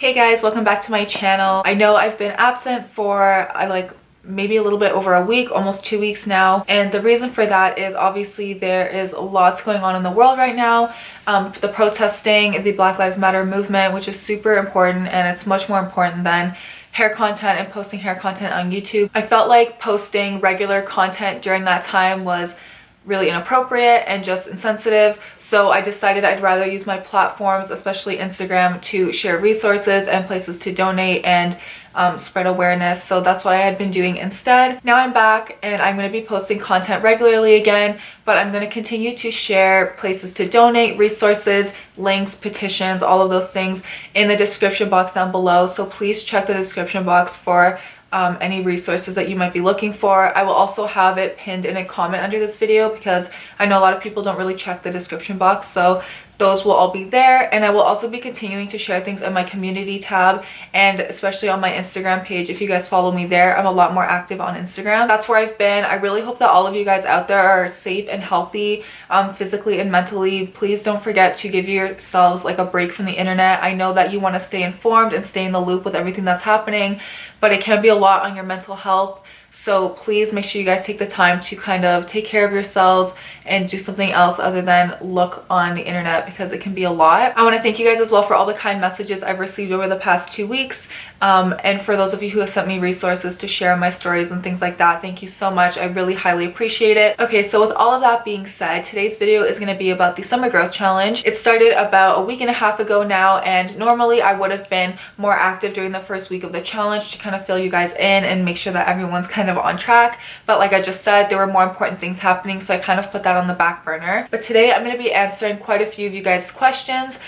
Hey guys, welcome back to my channel. I know I've been absent for maybe a little bit over a week, almost 2 weeks now, and the reason for that is obviously there is lots going on in the world right now. The protesting, the Black Lives Matter movement, which is super important, and it's much more important than hair content and posting hair content on YouTube. I felt like posting regular content during that time was really inappropriate and just insensitive, so I decided I'd rather use my platforms, especially Instagram, to share resources and places to donate and spread awareness. So that's what I had been doing instead. Now I'm back and I'm going to be posting content regularly again, but I'm going to continue to share places to donate, resources, links, petitions, all of those things in the description box down below. So please check the description box for any resources that you might be looking for. I will also have it pinned in a comment under this video because I know a lot of people don't really check the description box, so those will all be there. And I will also be continuing to share things in my community tab and especially on my Instagram page. If you guys follow me there, I'm a lot more active on Instagram. That's where I've been. I really hope that all of you guys out there are safe and healthy, physically and mentally. Please don't forget to give yourselves like a break from the internet. I know that you want to stay informed and stay in the loop with everything that's happening, but it can be a lot on your mental health. So please make sure you guys take the time to kind of take care of yourselves and do something else other than look on the internet, because it can be a lot. I want to thank you guys as well for all the kind messages I've received over the past 2 weeks. And for those of you who have sent me resources to share my stories and things like that, thank you so much. I really highly appreciate it. Okay, so with all of that being said, today's video is going to be about the Summer Growth Challenge. It started about a week and a half ago now, and normally I would have been more active during the first week of the challenge to kind of fill you guys in and make sure that everyone's kind of on track. But like I just said, there were more important things happening, so I kind of put that on the back burner. But today I'm going to be answering quite a few of you guys' questions.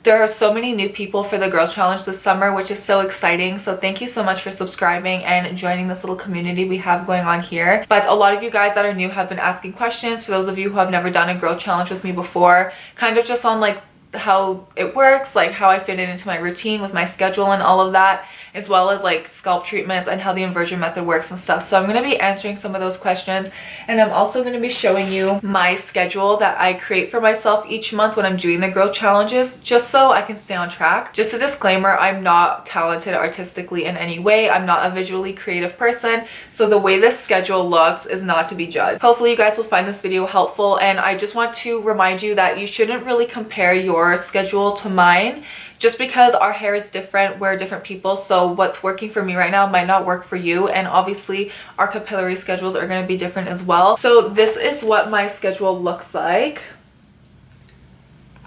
There are so many new people for the Girl Challenge this summer, which is so exciting. So thank you so much for subscribing and joining this little community we have going on here. But a lot of you guys that are new have been asking questions. For those of you who have never done a Girl Challenge with me before, kind of just on like how it works, like how I fit it into my routine with my schedule and all of that, as well as like scalp treatments and how the inversion method works and stuff. So I'm going to be answering some of those questions, and I'm also going to be showing you my schedule that I create for myself each month when I'm doing the growth challenges, just so I can stay on track. Just a disclaimer, I'm not talented artistically in any way. I'm not a visually creative person, so the way this schedule looks is not to be judged. Hopefully you guys will find this video helpful, and I just want to remind you that you shouldn't really compare your schedule to mine. Just because our hair is different, we're different people, so what's working for me right now might not work for you, and obviously our capillary schedules are going to be different as well. So this is what my schedule looks like.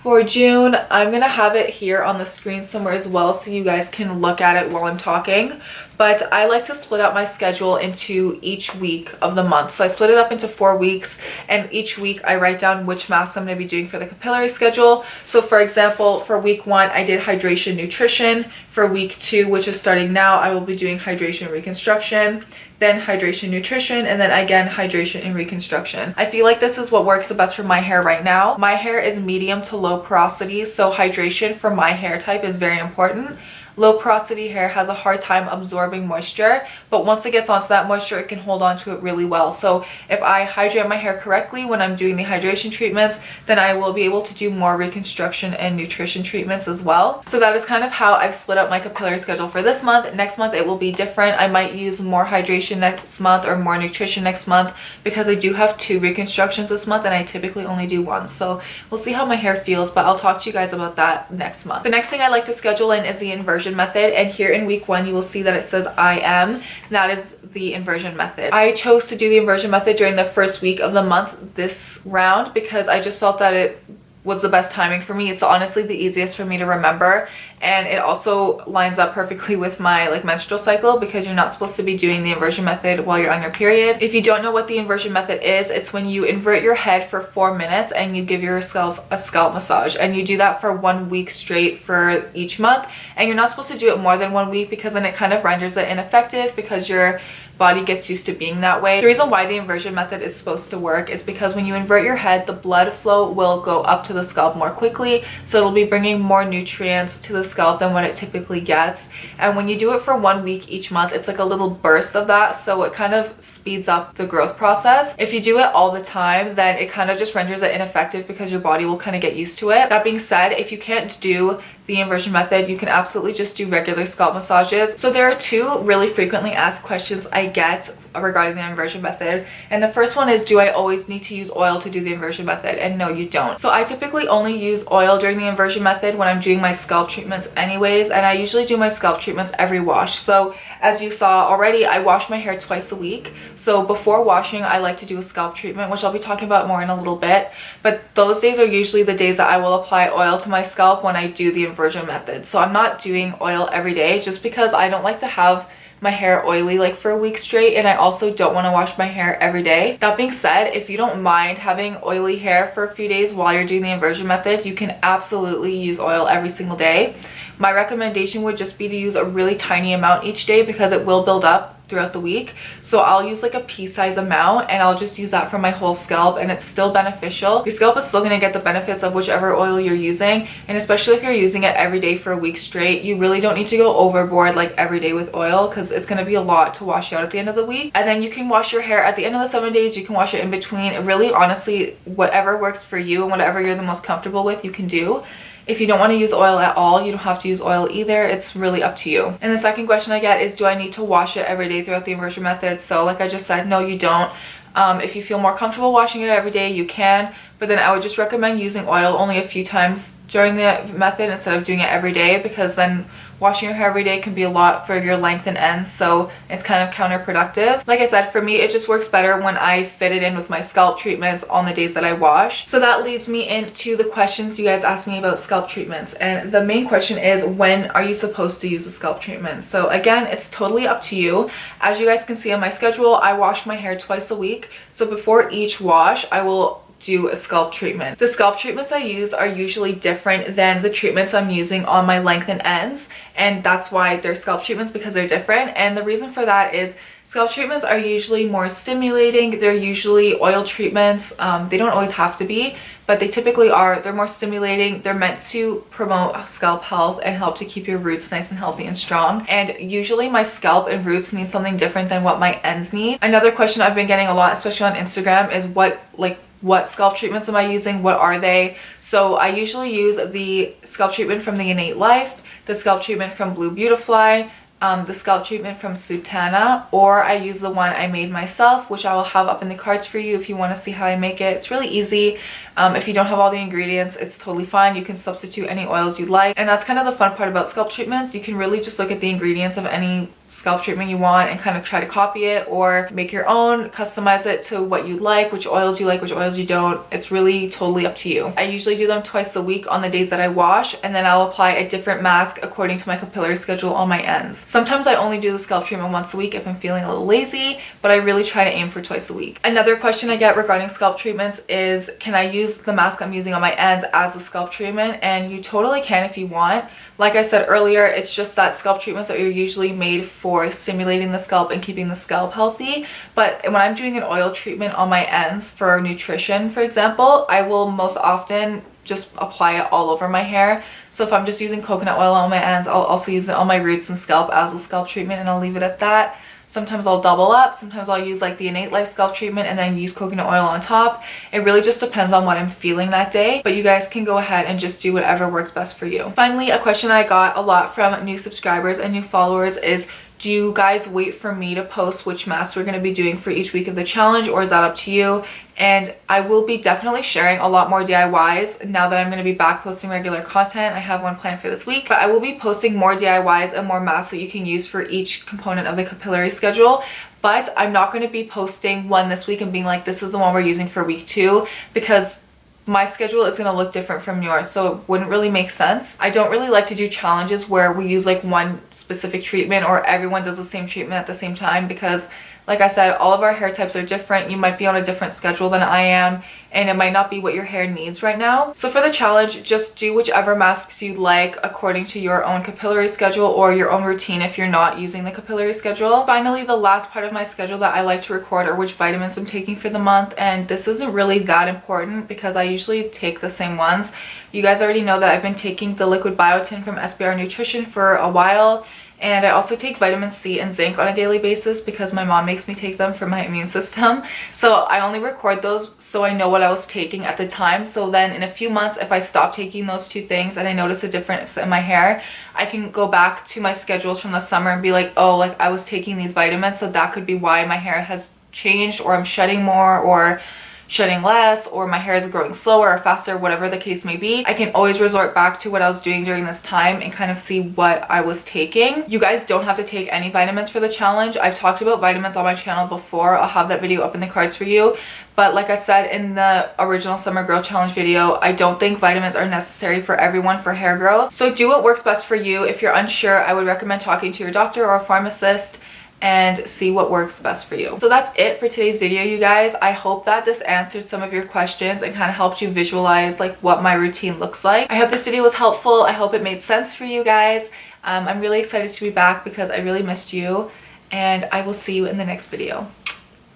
For June, I'm going to have it here on the screen somewhere as well so you guys can look at it while I'm talking. But I like to split up my schedule into each week of the month. So I split it up into 4 weeks, and each week I write down which masks I'm going to be doing for the capillary schedule. So for example, for week 1, I did hydration nutrition. For week 2, which is starting now, I will be doing hydration reconstruction, then hydration nutrition, and then again hydration and reconstruction. I feel like this is what works the best for my hair right now. My hair is medium to low porosity, so hydration for my hair type is very important. Low porosity hair has a hard time absorbing moisture, but once it gets onto that moisture, it can hold on to it really well. So if I hydrate my hair correctly when I'm doing the hydration treatments, then I will be able to do more reconstruction and nutrition treatments as well. So that is kind of how I've split up my capillary schedule for this month. Next month it will be different. I might use more hydration next month or more nutrition next month, because I do have 2 reconstructions this month and I typically only do 1. So we'll see how my hair feels, but I'll talk to you guys about that next month. The next thing I like to schedule in is the inversion method, and here in week 1 you will see that it says I am. That is the inversion method. I chose to do the inversion method during the first week of the month this round because I just felt that it was the best timing for me. It's honestly the easiest for me to remember, and it also lines up perfectly with my menstrual cycle, because you're not supposed to be doing the inversion method while you're on your period. If you don't know what the inversion method is, it's when you invert your head for 4 minutes and you give yourself a scalp massage, and you do that for 1 week straight for each month. And you're not supposed to do it more than 1 week, because then it kind of renders it ineffective, because your body gets used to being that way. The reason why the inversion method is supposed to work is because when you invert your head, the blood flow will go up to the scalp more quickly, so it'll be bringing more nutrients to the scalp than what it typically gets. And when you do it for 1 week each month, it's like a little burst of that, so it kind of speeds up the growth process. If you do it all the time, then it kind of just renders it ineffective, because your body will kind of get used to it. That being said, if you can't do the inversion method, you can absolutely just do regular scalp massages. So there are two really frequently asked questions I get regarding the inversion method, and the first one is, do I always need to use oil to do the inversion method? And no, you don't. So I typically only use oil during the inversion method when I'm doing my scalp treatments anyways, and I usually do my scalp treatments every wash. So as you saw already, I wash my hair twice a week. So before washing, I like to do a scalp treatment, which I'll be talking about more in a little bit. But those days are usually the days that I will apply oil to my scalp when I do the inversion method. So I'm not doing oil every day just because I don't like to have my hair oily like for a week straight, and I also don't want to wash my hair every day. That being said, if you don't mind having oily hair for a few days while you're doing the inversion method, you can absolutely use oil every single day. My recommendation would just be to use a really tiny amount each day because it will build up throughout the week. So I'll use like a pea-size amount, and I'll just use that for my whole scalp, and it's still beneficial. Your scalp is still going to get the benefits of whichever oil you're using, and especially if you're using it every day for a week straight, you really don't need to go overboard like every day with oil, because it's going to be a lot to wash out at the end of the week. And then you can wash your hair at the end of the 7 days, you can wash it in between. It really, honestly, whatever works for you and whatever you're the most comfortable with, you can do. If you don't want to use oil at all, you don't have to use oil either. It's really up to you. And the second question I get is, do I need to wash it every day throughout the inversion method? So like I just said, no, you don't. If you feel more comfortable washing it every day, you can. But then I would just recommend using oil only a few times during the method instead of doing it every day, because then washing your hair every day can be a lot for your length and ends, so it's kind of counterproductive. Like I said, for me, it just works better when I fit it in with my scalp treatments on the days that I wash. So that leads me into the questions you guys asked me about scalp treatments. And the main question is, when are you supposed to use a scalp treatment? So again, it's totally up to you. As you guys can see on my schedule, I wash my hair twice a week. So before each wash, I will do a scalp treatment. The scalp treatments I use are usually different than the treatments I'm using on my length and ends, and that's why they're scalp treatments, because they're different. And the reason for that is scalp treatments are usually more stimulating. They're usually oil treatments. They don't always have to be, but they typically are. They're more stimulating. They're meant to promote scalp health and help to keep your roots nice and healthy and strong. And usually my scalp and roots need something different than what my ends need. Another question I've been getting a lot, especially on Instagram, is what scalp treatments am I using? What are they? So I usually use the scalp treatment from the Innate Life, the scalp treatment from Blue Beautifly, the scalp treatment from Sultana, or I use the one I made myself, which I will have up in the cards for you if you want to see how I make it. It's really easy. If you don't have all the ingredients, it's totally fine. You can substitute any oils you like, and that's kind of the fun part about scalp treatments. You can really just look at the ingredients of any scalp treatment you want and kind of try to copy it or make your own, customize it to what you like, which oils you like, which oils you don't. It's really totally up to you. I usually do them twice a week on the days that I wash, and then I'll apply a different mask according to my capillary schedule on my ends. Sometimes I only do the scalp treatment once a week if I'm feeling a little lazy, but I really try to aim for twice a week. Another question I get regarding scalp treatments is, can I use the mask I'm using on my ends as a scalp treatment? And you totally can if you want. Like I said earlier, it's just that scalp treatments are usually made for stimulating the scalp and keeping the scalp healthy. But when I'm doing an oil treatment on my ends for nutrition, for example, I will most often just apply it all over my hair. So if I'm just using coconut oil on my ends, I'll also use it on my roots and scalp as a scalp treatment, and I'll leave it at that. Sometimes I'll double up. Sometimes I'll use like the Innate Life scalp treatment and then use coconut oil on top. It really just depends on what I'm feeling that day, but you guys can go ahead and just do whatever works best for you. Finally, a question I got a lot from new subscribers and new followers is, do you guys wait for me to post which masks we're going to be doing for each week of the challenge, or is that up to you? And I will be definitely sharing a lot more DIYs now that I'm going to be back posting regular content. I have one planned for this week, but I will be posting more DIYs and more masks that you can use for each component of the capillary schedule. But I'm not going to be posting one this week and being like, this is the one we're using for week 2, because my schedule is going to look different from yours, so it wouldn't really make sense. I don't really like to do challenges where we use like one specific treatment or everyone does the same treatment at the same time, because like I said, all of our hair types are different. You might be on a different schedule than I am, and it might not be what your hair needs right now. So for the challenge, just do whichever masks you like according to your own capillary schedule or your own routine if you're not using the capillary schedule. Finally, the last part of my schedule that I like to record are which vitamins I'm taking for the month, and this isn't really that important because I usually take the same ones. You guys already know that I've been taking the liquid biotin from SBR Nutrition for a while, And I also take vitamin C and zinc on a daily basis because my mom makes me take them for my immune system. So I only record those so I know what I was taking at the time. So then in a few months, if I stop taking those two things and I notice a difference in my hair, I can go back to my schedules from the summer and be like, oh, like I was taking these vitamins, so that could be why my hair has changed, or I'm shedding more or shedding less, or my hair is growing slower or faster, whatever the case may be. I can always resort back to what I was doing during this time and kind of see what I was taking. You guys don't have to take any vitamins for the challenge. I've talked about vitamins on my channel before. I'll have that video up in the cards for you. But like I said in the original Summer Girl Challenge video, I don't think vitamins are necessary for everyone for hair growth. So do what works best for you. If you're unsure, I would recommend talking to your doctor or a pharmacist and see what works best for you. So that's it for today's video, you guys. I hope that this answered some of your questions and kind of helped you visualize like what my routine looks like. I hope this video was helpful. I hope it made sense for you guys. I'm really excited to be back because I really missed you, and I will see you in the next video.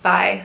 Bye.